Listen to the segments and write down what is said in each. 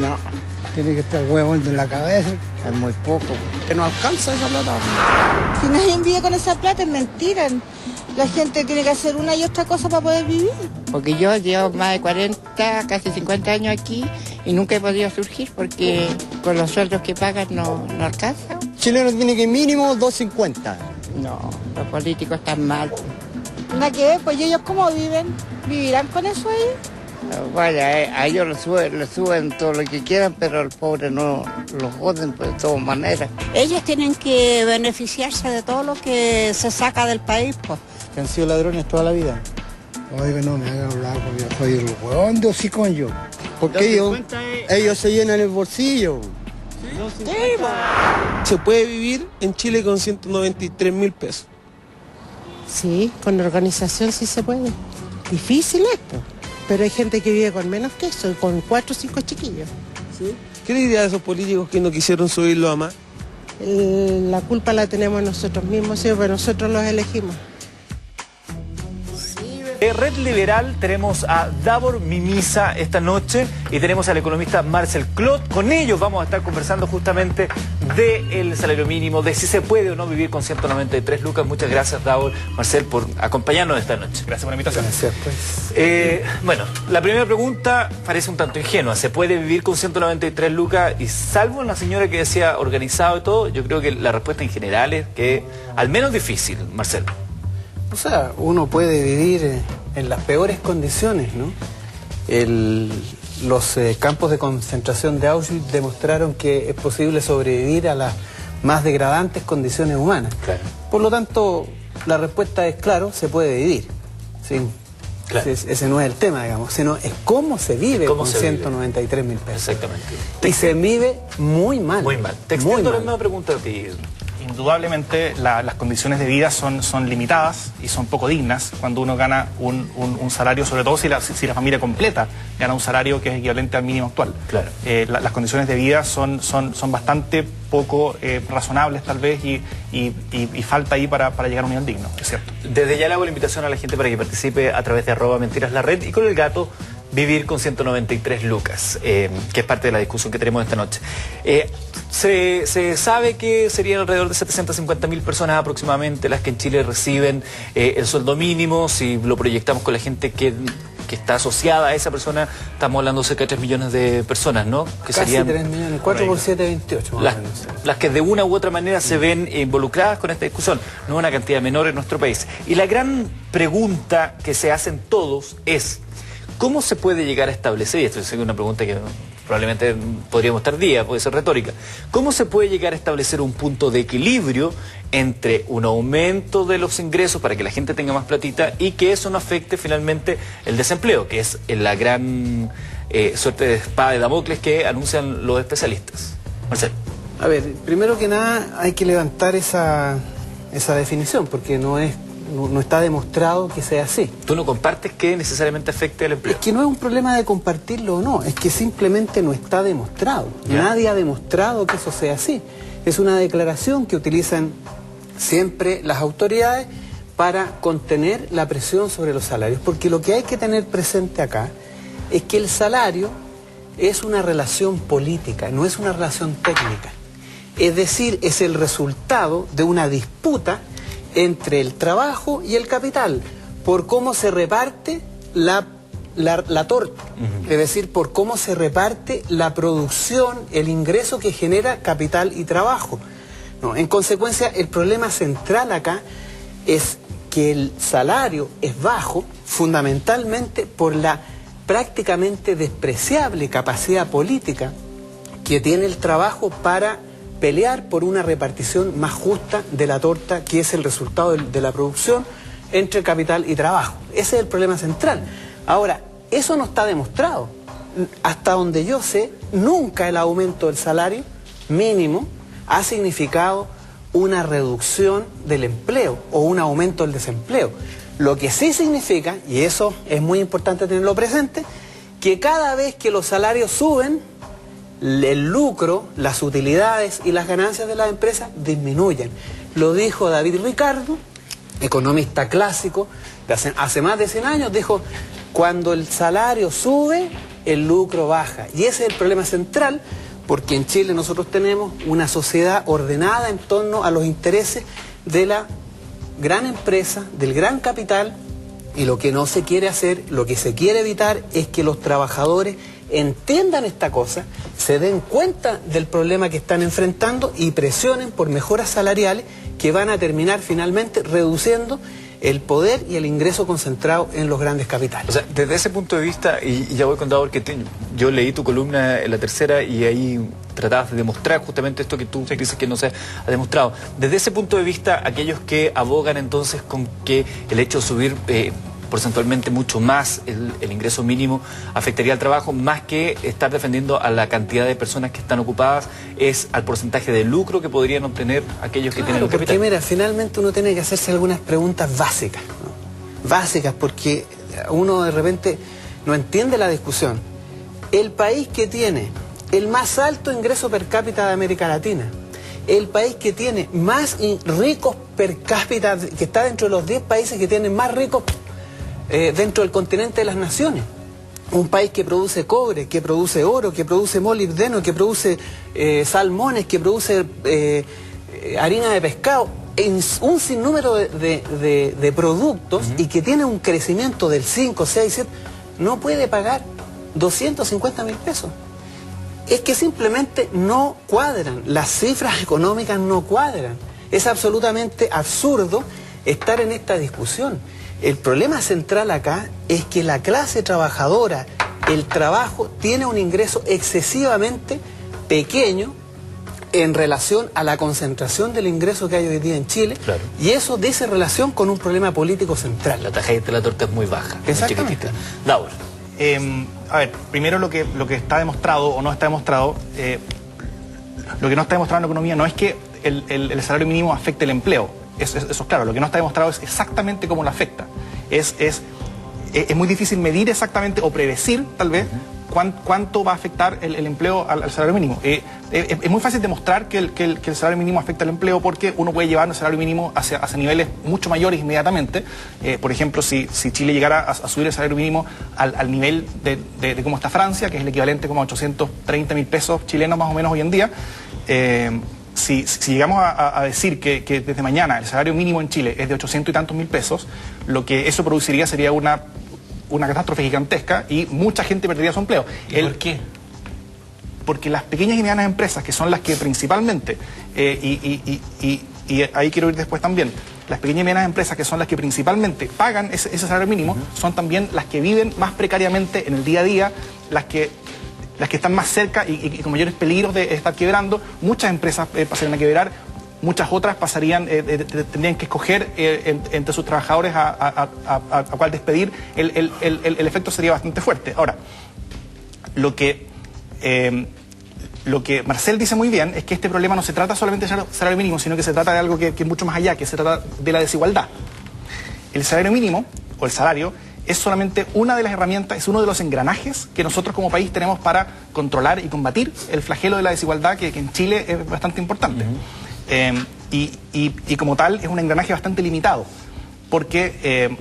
No, tiene que estar huevón de la cabeza, es muy poco, que no alcanza esa plata. Si nadie vive con esa plata es mentira. La gente tiene que hacer una y otra cosa para poder vivir. Porque yo llevo más de 40, casi 50 años aquí y nunca he podido surgir porque con los sueldos que pagan no alcanza. Chileno tiene que mínimo 2.50. No, los políticos están mal. Nada que ver, pues ellos cómo viven, ¿vivirán con eso ahí? Bueno, a ellos les suben todo lo que quieran, pero al pobre no los joden pues, de todas maneras. Ellos tienen que beneficiarse de todo lo que se saca del país, pues. Que han sido ladrones toda la vida. Oiga, no me hagan hablar porque yo soy el huevón de hocicón yo. Porque ellos se llenan el bolsillo. Sí, Se puede vivir en Chile con 193.000 pesos. Sí, con organización sí se puede. Difícil esto, pero hay gente que vive con menos que eso, con 4 o 5 chiquillos. ¿Sí? ¿Qué le diría a esos políticos que no quisieron subirlo a más? La culpa la tenemos nosotros mismos, sí, pero nosotros los elegimos. De Red Liberal tenemos a Davor Mimisa esta noche y tenemos al economista Marcel Clot. Con ellos vamos a estar conversando justamente del salario mínimo, de si se puede o no vivir con 193 lucas. Muchas gracias, Davor, Marcel, por acompañarnos esta noche. Gracias por la invitación. Gracias, pues. Bueno, la primera pregunta parece un tanto ingenua. ¿Se puede vivir con 193 lucas? Y salvo una señora que decía organizado y todo, yo creo que la respuesta en general es que al menos difícil, Marcel. O sea, uno puede vivir en las peores condiciones, ¿no? Los campos de concentración de Auschwitz demostraron que es posible sobrevivir a las más degradantes condiciones humanas. Claro. Por lo tanto, la respuesta es claro, se puede vivir. ¿Sí? Claro. Ese no es el tema, digamos, sino es cómo se vive con 193.000 pesos. Exactamente. Y se vive muy mal. Muy mal. Te extiendo la misma pregunta a ti. Indudablemente las condiciones de vida son limitadas y son poco dignas cuando uno gana un salario, sobre todo si la familia completa gana un salario que es equivalente al mínimo actual. Claro. Las condiciones de vida son bastante poco razonables tal vez y falta ahí para llegar a un nivel digno, es cierto. Desde ya le hago la invitación a la gente para que participe a través de @mentiras_la_red y con el gato vivir con 193 lucas, que es parte de la discusión que tenemos esta noche. Se sabe que serían alrededor de 750.000 personas aproximadamente las que en Chile reciben el sueldo mínimo. Si lo proyectamos con la gente que está asociada a esa persona, estamos hablando de cerca de 3 millones de personas, ¿no? Que Casi serían 3 millones, 4 por 7, 28 más o menos. Las que de una u otra manera se ven involucradas con esta discusión. No es una cantidad menor en nuestro país. Y la gran pregunta que se hacen todos es: ¿cómo se puede llegar a establecer, y esto es una pregunta que probablemente podríamos estar días, puede ser retórica, ¿cómo se puede llegar a establecer un punto de equilibrio entre un aumento de los ingresos para que la gente tenga más platita y que eso no afecte finalmente el desempleo, que es la gran suerte de espada de Damocles que anuncian los especialistas? Marcel. A ver, primero que nada hay que levantar esa definición, porque no está demostrado que sea así. ¿Tú no compartes que necesariamente afecte el empleo? Es que no es un problema de compartirlo o no, es que simplemente no está demostrado. ¿Ya? Nadie ha demostrado que eso sea así. Es una declaración que utilizan siempre las autoridades para contener la presión sobre los salarios, porque lo que hay que tener presente acá es que el salario es una relación política, no es una relación técnica. Es decir, es el resultado de una disputa entre el trabajo y el capital, por cómo se reparte la torta, es decir, por cómo se reparte la producción, el ingreso que genera capital y trabajo. No, en consecuencia, el problema central acá es que el salario es bajo, fundamentalmente por la prácticamente despreciable capacidad política que tiene el trabajo para pelear por una repartición más justa de la torta, que es el resultado de la producción entre capital y trabajo. Ese es el problema central. Ahora, eso no está demostrado. Hasta donde yo sé, nunca el aumento del salario mínimo ha significado una reducción del empleo o un aumento del desempleo. Lo que sí significa, y eso es muy importante tenerlo presente, que cada vez que los salarios suben, el lucro, las utilidades y las ganancias de las empresas disminuyen. Lo dijo David Ricardo, economista clásico, de hace más de 100 años, dijo: cuando el salario sube, el lucro baja. Y ese es el problema central, porque en Chile nosotros tenemos una sociedad ordenada en torno a los intereses de la gran empresa, del gran capital, y lo que no se quiere hacer, lo que se quiere evitar es que los trabajadores entiendan esta cosa, se den cuenta del problema que están enfrentando y presionen por mejoras salariales que van a terminar finalmente reduciendo el poder y el ingreso concentrado en los grandes capitales. O sea, desde ese punto de vista, y ya voy contado porque yo leí tu columna en La Tercera y ahí tratabas de demostrar justamente esto que tú dices que no se ha demostrado. Desde ese punto de vista, aquellos que abogan entonces con que el hecho de subir porcentualmente mucho más el ingreso mínimo afectaría al trabajo, más que estar defendiendo a la cantidad de personas que están ocupadas, es al porcentaje de lucro que podrían obtener aquellos que tienen el capital. Porque mira, finalmente uno tiene que hacerse algunas preguntas básicas, ¿no? Básicas, porque uno de repente no entiende la discusión. El país que tiene el más alto ingreso per cápita de América Latina, el país que tiene más ricos per cápita, que está dentro de los 10 países que tienen más ricos dentro del continente de las naciones. Un país que produce cobre, que produce oro, que produce molibdeno, que produce salmones, que produce harina de pescado, en un sinnúmero de productos y que tiene un crecimiento del 5, 6, 7, no puede pagar 250.000 pesos. Es que simplemente no cuadran, las cifras económicas no cuadran. Es absolutamente absurdo estar en esta discusión. El problema central acá es que la clase trabajadora, el trabajo, tiene un ingreso excesivamente pequeño en relación a la concentración del ingreso que hay hoy día en Chile, claro. Y eso dice relación con un problema político central. La tajadita de la torta es muy baja, exactamente. Muy chiquitita. Daur. A ver, primero lo que está demostrado o no está demostrado, lo que no está demostrado en la economía no es que el salario mínimo afecte el empleo. Eso es claro, lo que no está demostrado es exactamente cómo lo afecta. Es muy difícil medir exactamente o predecir, tal vez, cuánto va a afectar el empleo al salario mínimo. Es muy fácil demostrar que el salario mínimo afecta al empleo porque uno puede llevar el salario mínimo hacia niveles mucho mayores inmediatamente. Por ejemplo, si Chile llegara a subir el salario mínimo al nivel de cómo está Francia, que es el equivalente como a 830.000 pesos chilenos más o menos hoy en día, si llegamos a decir que desde mañana el salario mínimo en Chile es de 800 y tantos mil pesos, lo que eso produciría sería una catástrofe gigantesca y mucha gente perdería su empleo. ¿Por qué? Porque las pequeñas y medianas empresas, que son las que principalmente, y ahí quiero ir después también, las pequeñas y medianas empresas que son las que principalmente pagan ese salario mínimo, son también las que viven más precariamente en el día a día, las que están más cerca y con mayores peligros de estar quebrando. Muchas empresas pasarían a quebrar, muchas otras tendrían que escoger entre sus trabajadores a cuál despedir. El efecto sería bastante fuerte. Ahora, lo que Marcel dice muy bien es que este problema no se trata solamente del salario mínimo, sino que se trata de algo que es mucho más allá, que se trata de la desigualdad. El salario mínimo, o el salario, es solamente una de las herramientas, es uno de los engranajes que nosotros como país tenemos para controlar y combatir el flagelo de la desigualdad que en Chile es bastante importante. Y como tal es un engranaje bastante limitado, porque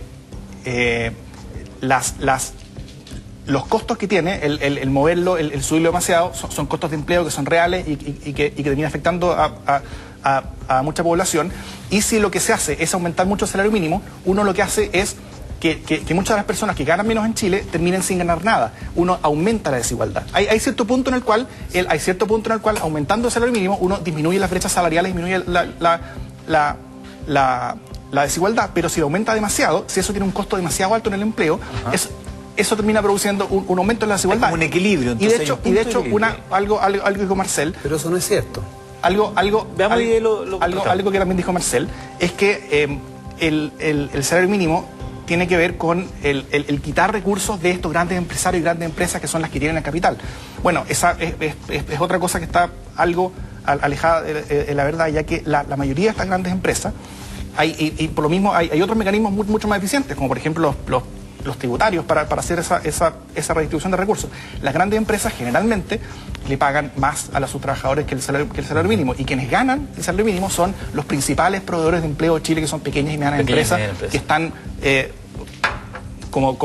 los costos que tiene el moverlo, el subirlo demasiado, son costos de empleo que son reales y que terminan afectando a mucha población. Y si lo que se hace es aumentar mucho el salario mínimo, uno lo que hace es que muchas de las personas que ganan menos en Chile terminen sin ganar nada. Uno aumenta la desigualdad. Hay cierto punto en el cual, aumentando el salario mínimo, uno disminuye las brechas salariales, disminuye la desigualdad, pero si lo aumenta demasiado, si eso tiene un costo demasiado alto en el empleo, eso termina produciendo un aumento en la desigualdad. Es como un equilibrio. Entonces y de hecho algo dijo Marcel. Pero eso no es cierto. Algo que también dijo Marcel es que el salario mínimo tiene que ver con el quitar recursos de estos grandes empresarios y grandes empresas que son las que tienen el capital. Bueno, esa es otra cosa que está algo alejada de la verdad, ya que la mayoría de estas grandes empresas, y por lo mismo hay otros mecanismos mucho más eficientes, como por ejemplo los tributarios para hacer esa redistribución de recursos. Las grandes empresas generalmente le pagan más a sus trabajadores que el salario mínimo, y quienes ganan el salario mínimo son los principales proveedores de empleo de Chile, que son pequeñas y medianas empresas que están como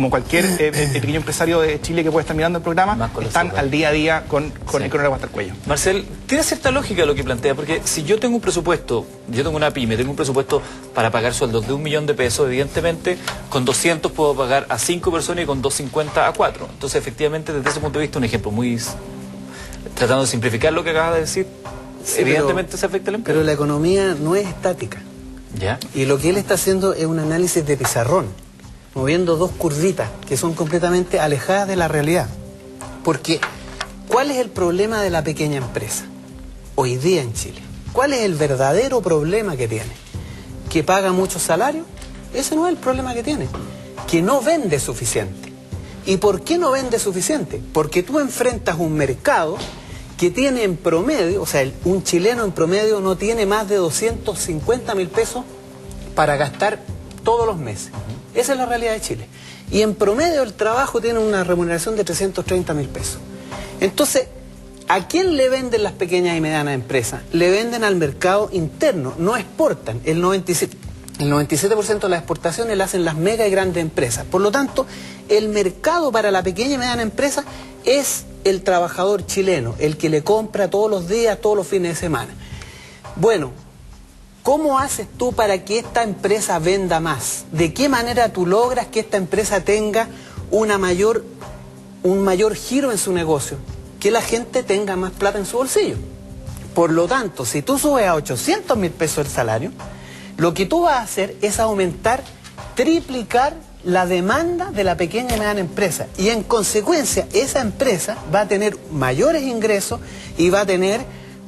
cualquier pequeño empresario de Chile que puede estar mirando el programa, están al día a día con el agua hasta el cuello. Marcel, tiene cierta lógica lo que plantea, porque si yo tengo un presupuesto, yo tengo una pyme, tengo un presupuesto para pagar sueldos de 1 millón de pesos, evidentemente con 200 puedo pagar a 5 personas y con 250 a 4. Entonces, efectivamente, desde ese punto de vista, un ejemplo muy... tratando de simplificar lo que acabas de decir, sí, evidentemente se afecta el empleo. Pero la economía no es estática. ¿Ya? Y lo que él está haciendo es un análisis de pizarrón, moviendo dos curvitas que son completamente alejadas de la realidad. Porque, ¿cuál es el problema de la pequeña empresa hoy día en Chile? ¿Cuál es el verdadero problema que tiene? ¿Que paga mucho salario? Ese no es el problema que tiene. Que no vende suficiente. ¿Y por qué no vende suficiente? Porque tú enfrentas un mercado que tiene en promedio, o sea, un chileno en promedio no tiene más de 250.000 pesos para gastar todos los meses. Esa es la realidad de Chile. Y en promedio el trabajo tiene una remuneración de 330.000 pesos. Entonces, ¿a quién le venden las pequeñas y medianas empresas? Le venden al mercado interno, no exportan. El 97% de las exportaciones las hacen las mega y grandes empresas. Por lo tanto, el mercado para la pequeña y mediana empresa es el trabajador chileno, el que le compra todos los días, todos los fines de semana. Bueno, ¿cómo haces tú para que esta empresa venda más? ¿De qué manera tú logras que esta empresa tenga un mayor giro en su negocio? Que la gente tenga más plata en su bolsillo. Por lo tanto, si tú subes a 800.000 pesos el salario, lo que tú vas a hacer es aumentar, triplicar la demanda de la pequeña y mediana empresa. Y en consecuencia, esa empresa va a tener mayores ingresos y va a tener,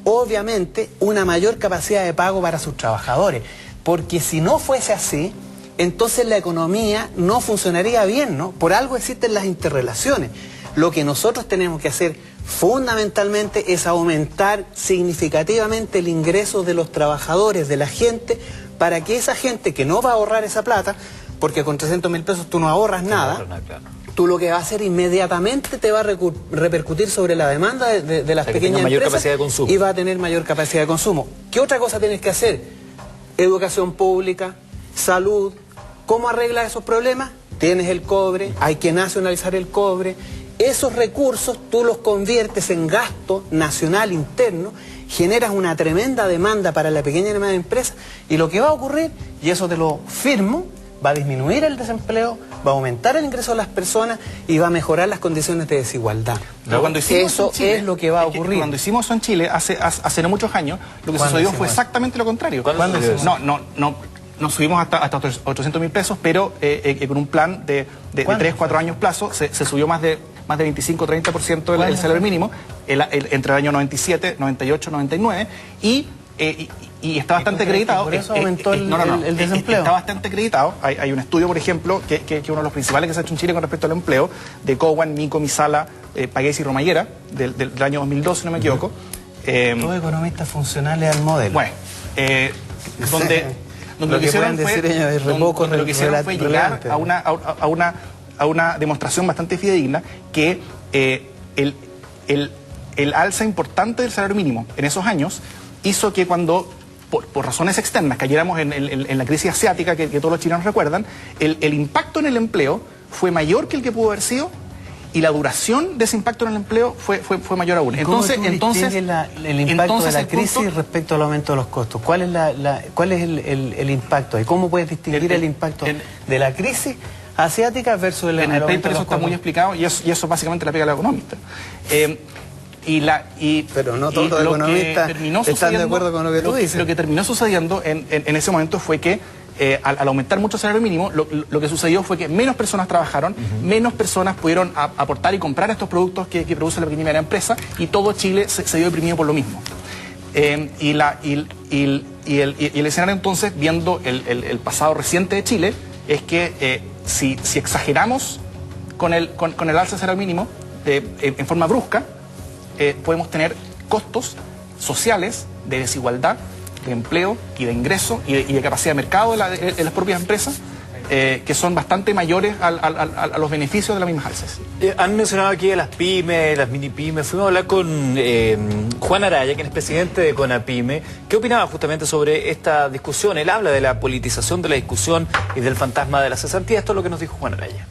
obviamente, una mayor capacidad de pago para sus trabajadores. Porque si no fuese así, entonces la economía no funcionaría bien, ¿no? Por algo existen las interrelaciones. Lo que nosotros tenemos que hacer fundamentalmente es aumentar significativamente el ingreso de los trabajadores, de la gente, para que esa gente que no va a ahorrar esa plata, porque con 300.000 pesos tú no ahorras nada, tú lo que vas a hacer inmediatamente te va a repercutir sobre la demanda de las pequeñas empresas y va a tener mayor capacidad de consumo. ¿Qué otra cosa tienes que hacer? Educación pública, salud. ¿Cómo arreglas esos problemas? Tienes el cobre, hay que nacionalizar el cobre. Esos recursos tú los conviertes en gasto nacional interno, generas una tremenda demanda para la pequeña y mediana empresa y lo que va a ocurrir, y eso te lo firmo, va a disminuir el desempleo, va a aumentar el ingreso de las personas y va a mejorar las condiciones de desigualdad. Pero cuando hicimos eso Chile, es lo que va a ocurrir. Cuando hicimos eso en Chile, hace no muchos años, lo que sucedió fue exactamente lo contrario. No subimos hasta 800.000 pesos, pero con un plan de 3, 4 años plazo se subió más de 25-30% el salario mínimo entre el año 97, 98, 99 y está bastante acreditado. Por eso aumentó el desempleo. Está bastante acreditado. Hay un estudio, por ejemplo, que es uno de los principales que se ha hecho en Chile con respecto al empleo, de Cowan, Mico, Misala, Pagués y Romallera, del año 2012, si no me equivoco. Todos economistas funcionales al modelo. Bueno, donde lo que hicieron fue llegar a una demostración bastante fidedigna que el alza importante del salario mínimo en esos años hizo que cuando, por razones externas, cayéramos en la crisis asiática que todos los chilenos recuerdan, el impacto en el empleo fue mayor que el que pudo haber sido y la duración de ese impacto en el empleo fue mayor aún. Entonces el impacto de la crisis respecto al aumento de los costos. ¿Cuál es el impacto ahí? ¿Cómo puedes distinguir el impacto de la crisis asiática versus el en el paper eso está muy explicado y eso básicamente la pega a la economista. Pero no todos los economistas están de acuerdo con lo que tú dices. Lo que terminó sucediendo en ese momento fue que al aumentar mucho el salario mínimo, lo que sucedió fue que menos personas trabajaron, menos personas pudieron aportar y comprar estos productos que produce la pequeña y mediana empresa y todo Chile se vio deprimido por lo mismo. Y el escenario entonces, viendo el pasado reciente de Chile, es que si exageramos con el alza del salario mínimo en forma brusca, podemos tener costos sociales de desigualdad, de empleo y de ingreso y de capacidad de mercado de las propias empresas que son bastante mayores a los beneficios de las mismas alzas. Han mencionado aquí a las pymes, las mini pymes. Fuimos a hablar con Juan Araya, quien es presidente de CONAPYME. ¿Qué opinaba justamente sobre esta discusión? Él habla de la politización de la discusión y del fantasma de la cesantía. Esto es lo que nos dijo Juan Araya.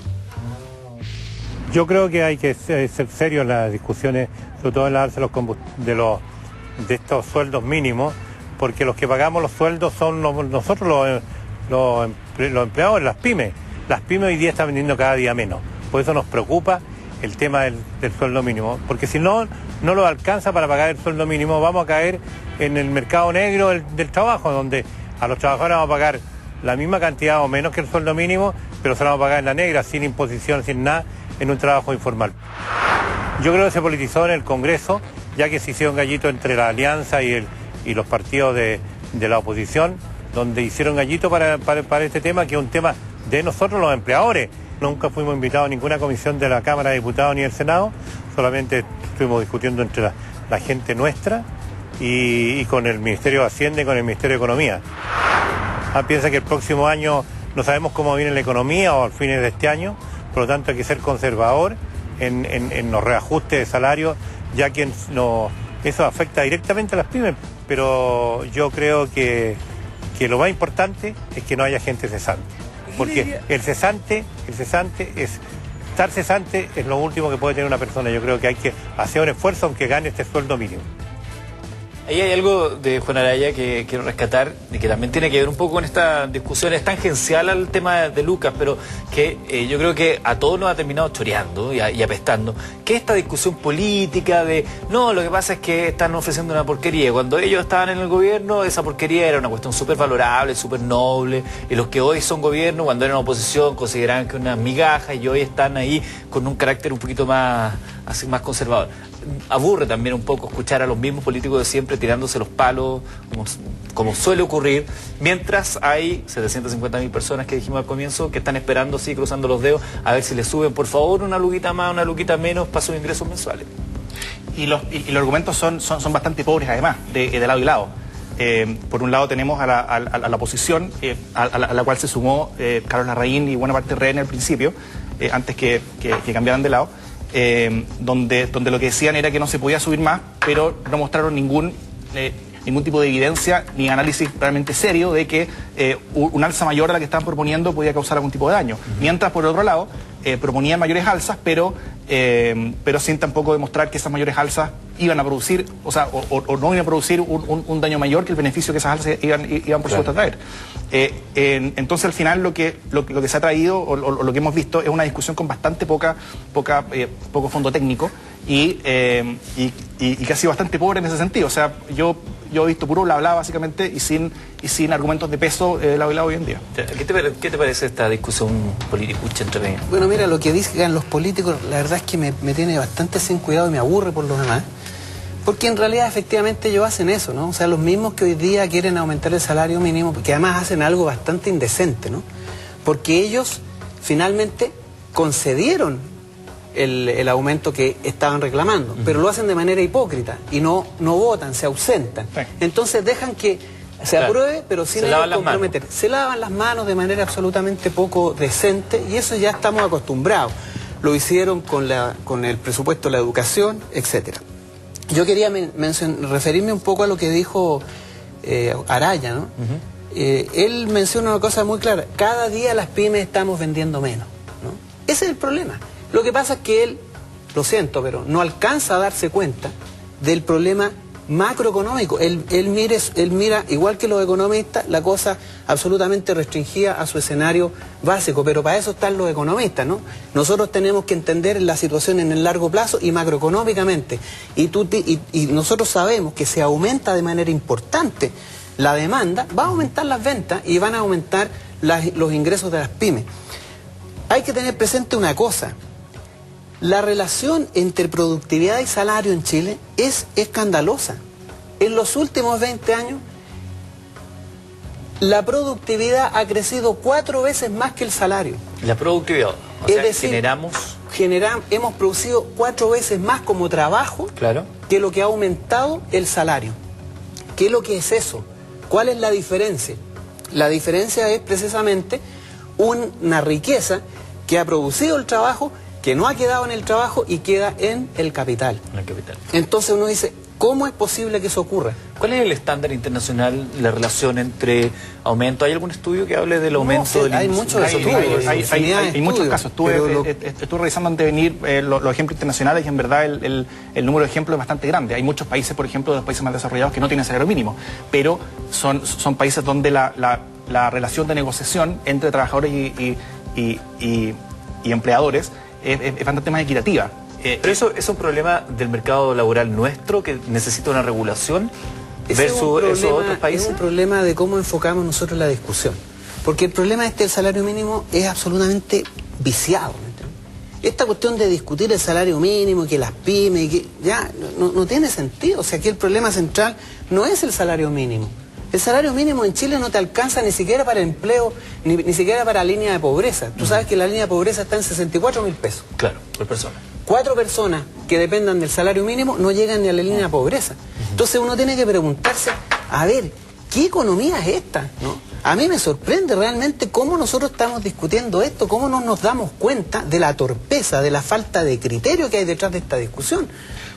Yo creo que hay que ser serio en las discusiones, sobre todo en la alza de estos sueldos mínimos, porque los que pagamos los sueldos son nosotros los empleadores, las pymes. Las pymes hoy día están vendiendo cada día menos. Por eso nos preocupa el tema del sueldo mínimo. Porque si no lo alcanza para pagar el sueldo mínimo, vamos a caer en el mercado negro del trabajo, donde a los trabajadores vamos a pagar la misma cantidad o menos que el sueldo mínimo, pero se lo vamos a pagar en la negra, sin imposición, sin nada, en un trabajo informal. Yo creo que se politizó en el Congreso, ya que se hicieron gallito entre la Alianza y los partidos de la oposición, donde hicieron gallito para este tema, que es un tema de nosotros los empleadores. Nunca fuimos invitados a ninguna comisión de la Cámara de Diputados ni del Senado, solamente estuvimos discutiendo entre la gente nuestra y con el Ministerio de Hacienda y con el Ministerio de Economía. Piensa que el próximo año no sabemos cómo viene la economía o al fines de este año, por lo tanto hay que ser conservador en los reajustes de salario, ya que eso afecta directamente a las pymes, pero yo creo que lo más importante es que no haya gente cesante, porque estar cesante es lo último que puede tener una persona. Yo creo que hay que hacer un esfuerzo aunque gane este sueldo mínimo. Ahí hay algo de Juan Araya que quiero rescatar y que también tiene que ver un poco con esta discusión. Es tangencial al tema de Lucas, pero que yo creo que a todos nos ha terminado choreando y apestando. Que esta discusión política de, no, lo que pasa es que están ofreciendo una porquería. Cuando ellos estaban en el gobierno, esa porquería era una cuestión súper valorable, súper noble. Y los que hoy son gobierno, cuando eran oposición, consideraban que una migaja y hoy están ahí con un carácter un poquito más conservador. Aburre también un poco escuchar a los mismos políticos de siempre tirándose los palos, como suele ocurrir, mientras hay 750.000 personas que dijimos al comienzo que están esperando, así cruzando los dedos, a ver si les suben por favor una luquita más, una luquita menos para sus ingresos mensuales. Y los argumentos son bastante pobres además, de lado y lado. Por un lado tenemos a la oposición, a la cual se sumó Carlos Larraín y buena parte de Rehn al principio, antes que cambiaran de lado. Donde lo que decían era que no se podía subir más, pero no mostraron ningún tipo de evidencia ni análisis realmente serio de que un alza mayor a la que estaban proponiendo podía causar algún tipo de daño. Mientras, por otro lado, proponían mayores alzas, pero sin tampoco demostrar que esas mayores alzas iban a producir, o no iban a producir un daño mayor que el beneficio que esas alzas iban por supuesto a traer. Entonces, al final, lo que se ha traído, o lo que hemos visto, es una discusión con bastante poco fondo técnico y que ha sido bastante pobre en ese sentido. O sea, yo he visto puro bla bla básicamente y sin argumentos de peso de lado y lado hoy en día. ¿Qué te parece esta discusión politicucha entre medio? Bueno, mira, lo que dicen los políticos, la verdad es que me tiene bastante sin cuidado y me aburre por lo demás. Porque en realidad efectivamente ellos hacen eso, ¿no? O sea, los mismos que hoy día quieren aumentar el salario mínimo, que además hacen algo bastante indecente, ¿no? Porque ellos finalmente concedieron el aumento que estaban reclamando, pero lo hacen de manera hipócrita y no votan, se ausentan. Sí. Entonces dejan que se apruebe, pero sin comprometer. Se lavan las manos de manera absolutamente poco decente y eso ya estamos acostumbrados. Lo hicieron con el presupuesto de la educación, etcétera. Yo quería referirme un poco a lo que dijo Araya, ¿no? Él menciona una cosa muy clara: cada día las pymes estamos vendiendo menos, ¿no? Ese es el problema. Lo que pasa es que él, lo siento, pero no alcanza a darse cuenta del problema macroeconómico. Él mira, igual que los economistas, la cosa absolutamente restringida a su escenario básico, pero para eso están los economistas, ¿no? Nosotros tenemos que entender la situación en el largo plazo y macroeconómicamente. Y nosotros sabemos que si aumenta de manera importante la demanda, va a aumentar las ventas y van a aumentar los ingresos de las pymes. Hay que tener presente una cosa: la relación entre productividad y salario en Chile es escandalosa. En los últimos 20 años, la productividad ha crecido 4 veces más que el salario. La productividad, o sea, decir, hemos producido 4 veces más como trabajo, claro, que lo que ha aumentado el salario. ¿Qué es lo que es eso? ¿Cuál es la diferencia? La diferencia es precisamente una riqueza que ha producido el trabajo, que no ha quedado en el trabajo y queda en el capital. En el capital. Entonces uno dice, ¿cómo es posible que eso ocurra? ¿Cuál es el estándar internacional, la relación entre aumento? ¿Hay algún estudio que hable del aumento del hay muchos estudios, hay muchos casos. Estuve revisando antes de venir los ejemplos internacionales y en verdad el número de ejemplos es bastante grande. Hay muchos países, por ejemplo, de los países más desarrollados que no tienen salario mínimo, pero son países donde la relación de negociación entre trabajadores y empleadores es bastante más equitativa. Pero eso es un problema del mercado laboral nuestro que necesita una regulación versus esos otros países. Es un problema de cómo enfocamos nosotros la discusión. Porque el problema del salario mínimo es absolutamente viciado. Esta cuestión de discutir el salario mínimo, que las pymes, que ya no tiene sentido. O sea, aquí el problema central no es el salario mínimo. El salario mínimo en Chile no te alcanza ni siquiera para empleo, ni siquiera para la línea de pobreza. Tú sabes que la línea de pobreza está en 64.000 pesos. Claro, por persona. 4 personas que dependan del salario mínimo no llegan ni a la línea de pobreza. Entonces uno tiene que preguntarse, a ver, ¿qué economía es esta? ¿No? A mí me sorprende realmente cómo nosotros estamos discutiendo esto, cómo no nos damos cuenta de la torpeza, de la falta de criterio que hay detrás de esta discusión.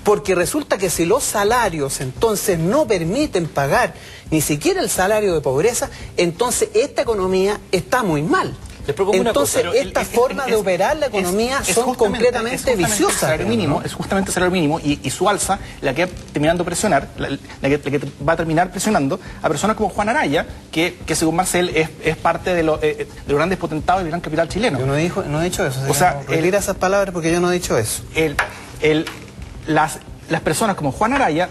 Porque resulta que si los salarios entonces no permiten pagar ni siquiera el salario de pobreza, entonces esta economía está muy mal. Entonces, estas formas de operar la economía son completamente viciosas. Es justamente el salario mínimo y su alza la que va terminando presionar, la que va a terminar presionando a personas como Juan Araya, que según Marcel es parte de los grandes potentados del gran capital chileno. Yo no he dicho eso. O sea, retira esas palabras porque yo no he dicho eso. Las personas como Juan Araya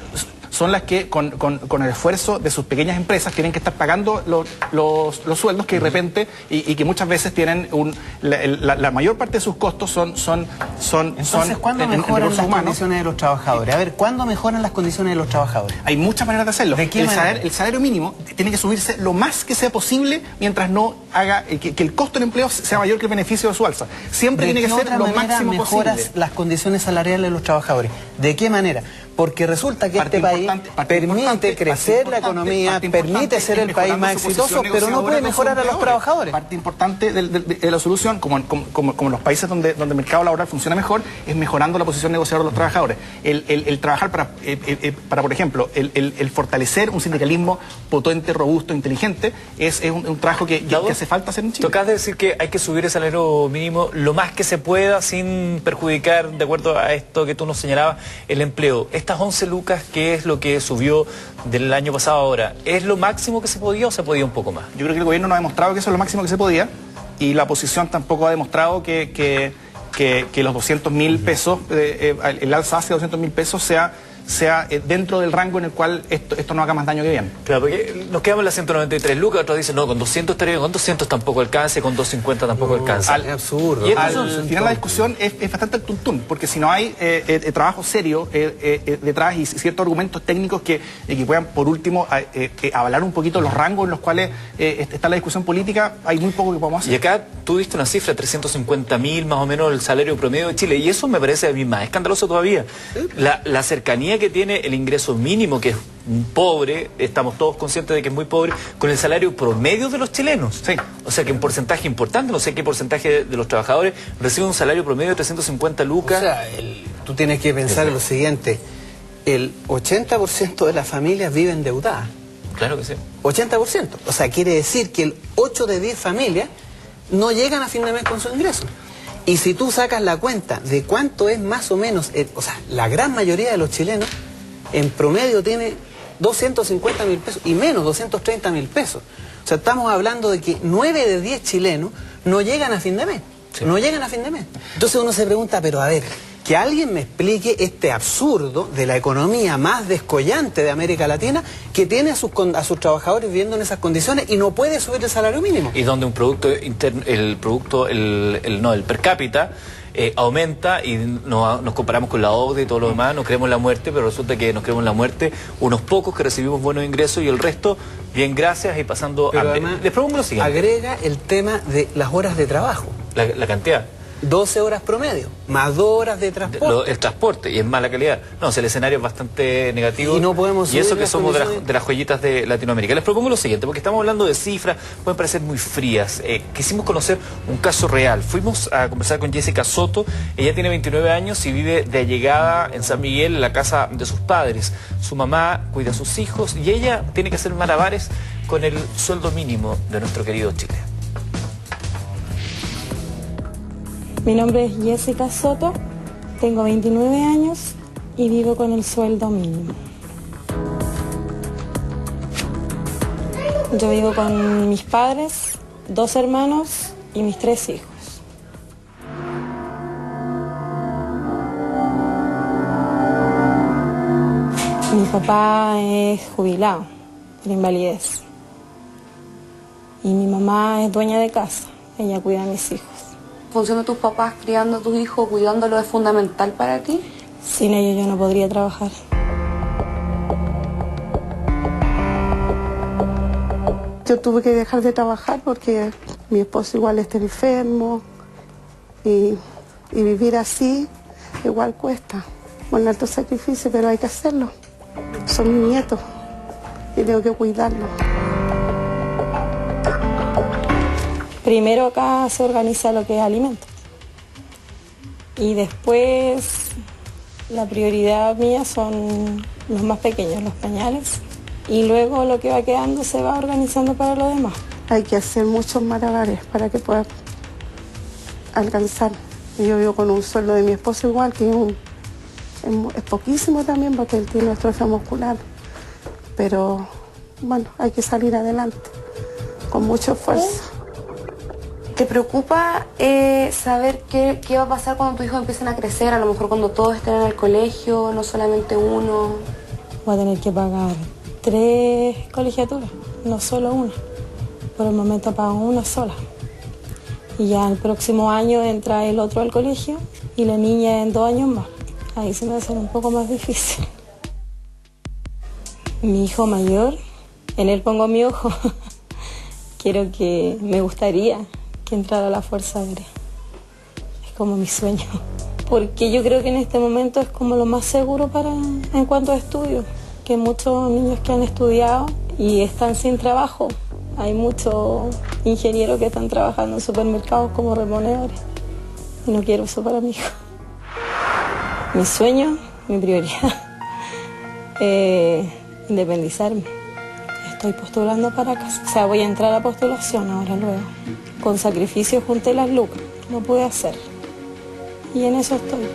son las que con el esfuerzo de sus pequeñas empresas tienen que estar pagando los sueldos que de repente y que muchas veces tienen la mayor parte de sus costos son Entonces, ¿cuándo mejoran las condiciones de los trabajadores? A ver, ¿cuándo mejoran las condiciones de los trabajadores? Hay muchas maneras de hacerlo. ¿De qué manera? El salario mínimo tiene que subirse lo más que sea posible mientras no haga que el costo del empleo sea mayor que el beneficio de su alza. Siempre tiene que ser lo máximo posible. ¿Mejoras las condiciones salariales de los trabajadores? ¿De qué manera? Porque resulta que este país permite crecer la economía, permite ser el país más exitoso, pero no puede mejorar a los trabajadores. Parte importante de la solución, como los países donde el mercado laboral funciona mejor, es mejorando la posición negociadora de los trabajadores. El trabajar para, por ejemplo, el fortalecer un sindicalismo potente, robusto, inteligente, es un trabajo que hace falta hacer en Chile. Tocás de decir que hay que subir el salario mínimo lo más que se pueda sin perjudicar, de acuerdo a esto que tú nos señalabas, el empleo. Estas 11 lucas, que es lo que subió del año pasado ahora, ¿es lo máximo que se podía o se podía un poco más? Yo creo que el gobierno no ha demostrado que eso es lo máximo que se podía y la oposición tampoco ha demostrado que los 200.000 pesos, el alza hacia 200.000 pesos sea dentro del rango en el cual esto no haga más daño que bien. Claro, porque nos quedamos en las 193 lucas, otros dicen, no, con 200 estaría bien, con 200 tampoco alcanza, con 250 tampoco alcanza. Es absurdo. Y al final la discusión es bastante al tuntún, porque si no hay trabajo serio detrás y ciertos argumentos técnicos que puedan, por último, avalar un poquito los rangos en los cuales está la discusión política, hay muy poco que podamos hacer. Y acá tú diste una cifra, 350.000 más o menos el salario promedio de Chile, y eso me parece a mí más escandaloso todavía. La cercanía que tiene el ingreso mínimo, que es pobre, estamos todos conscientes de que es muy pobre, con el salario promedio de los chilenos. Sí. O sea que un porcentaje importante, no sé qué porcentaje de los trabajadores recibe un salario promedio de 350 lucas. O sea, tú tienes que pensar en lo siguiente, el 80% de las familias viven endeudadas. Claro que sí. 80%. O sea, quiere decir que el 8 de 10 familias no llegan a fin de mes con su ingreso. Y si tú sacas la cuenta de cuánto es más o menos, o sea, la gran mayoría de los chilenos en promedio tiene 250.000 pesos y menos 230.000 pesos. O sea, estamos hablando de que 9 de 10 chilenos no llegan a fin de mes. Sí. No llegan a fin de mes. Entonces uno se pregunta, pero a ver, que alguien me explique este absurdo de la economía más descollante de América Latina que tiene a sus trabajadores viviendo en esas condiciones y no puede subir el salario mínimo. Y donde un producto interno, el per cápita aumenta y nos comparamos con la OCDE y todo lo demás, nos creemos la muerte, pero resulta que nos creemos la muerte unos pocos que recibimos buenos ingresos y el resto, bien gracias y pasando pero hambre. Les propongo lo siguiente. Agrega el tema de las horas de trabajo. La cantidad. 12 horas promedio, más 2 horas de transporte. El transporte, y en mala calidad. No, el escenario es bastante negativo. Y no podemos y eso subir que las somos condiciones. de las joyitas de Latinoamérica. Les propongo lo siguiente, porque estamos hablando de cifras, pueden parecer muy frías. Quisimos conocer un caso real. Fuimos a conversar con Jessica Soto. Ella tiene 29 años y vive de allegada en San Miguel, en la casa de sus padres. Su mamá cuida a sus hijos y ella tiene que hacer malabares con el sueldo mínimo de nuestro querido Chile. Mi nombre es Jessica Soto, tengo 29 años y vivo con el sueldo mínimo. Yo vivo con mis padres, 2 hermanos y mis 3 hijos. Mi papá es jubilado por invalidez y mi mamá es dueña de casa, ella cuida a mis hijos. ¿La función de tus papás criando a tus hijos, cuidándolo, es fundamental para ti? Sin ellos yo no podría trabajar. Yo tuve que dejar de trabajar porque mi esposo igual está enfermo y vivir así igual cuesta. Con alto sacrificio, pero hay que hacerlo. Son mis nietos y tengo que cuidarlos. Primero acá se organiza lo que es alimento y después la prioridad mía son los más pequeños, los pañales, y luego lo que va quedando se va organizando para lo demás. Hay que hacer muchos malabares para que pueda alcanzar. Yo vivo con un sueldo de mi esposo igual, que es poquísimo también porque él tiene atrofia muscular, pero bueno, hay que salir adelante con mucho esfuerzo. ¿Te preocupa saber qué va a pasar cuando tus hijos empiecen a crecer? A lo mejor cuando todos estén en el colegio, no solamente uno. Voy a tener que pagar 3 colegiaturas, no solo una. Por el momento pago una sola. Y ya el próximo año entra el otro al colegio y la niña en 2 años más. Ahí se me va a hacer un poco más difícil. Mi hijo mayor, en él pongo mi ojo. Me gustaría que entrara a la Fuerza Aérea. Es como mi sueño. Porque yo creo que en este momento es como lo más seguro en cuanto a estudios. Que muchos niños que han estudiado y están sin trabajo. Hay muchos ingenieros que están trabajando en supermercados como reponedores. Y no quiero eso para mi hijo. Mi sueño, mi prioridad, independizarme. Estoy postulando para casa. O sea, voy a entrar a postulación ahora luego. Con sacrificio junté las lucas, no pude hacer. Y en eso estoy.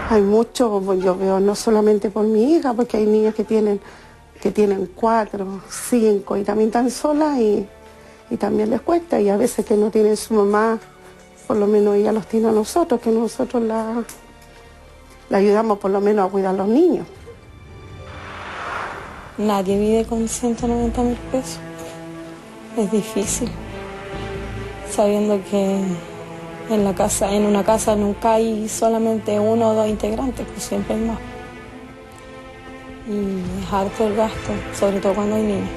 Hay mucho, yo veo no solamente por mi hija, porque hay niñas que tienen 4, 5 y también están solas y también les cuesta. Y a veces que no tienen su mamá, por lo menos ella los tiene a nosotros, que nosotros la ayudamos por lo menos a cuidar a los niños. Nadie vive con 190.000 pesos. Es difícil. Sabiendo que en una casa nunca hay solamente 1 o 2 integrantes, pues siempre hay más. Y es harto el gasto, sobre todo cuando hay niños.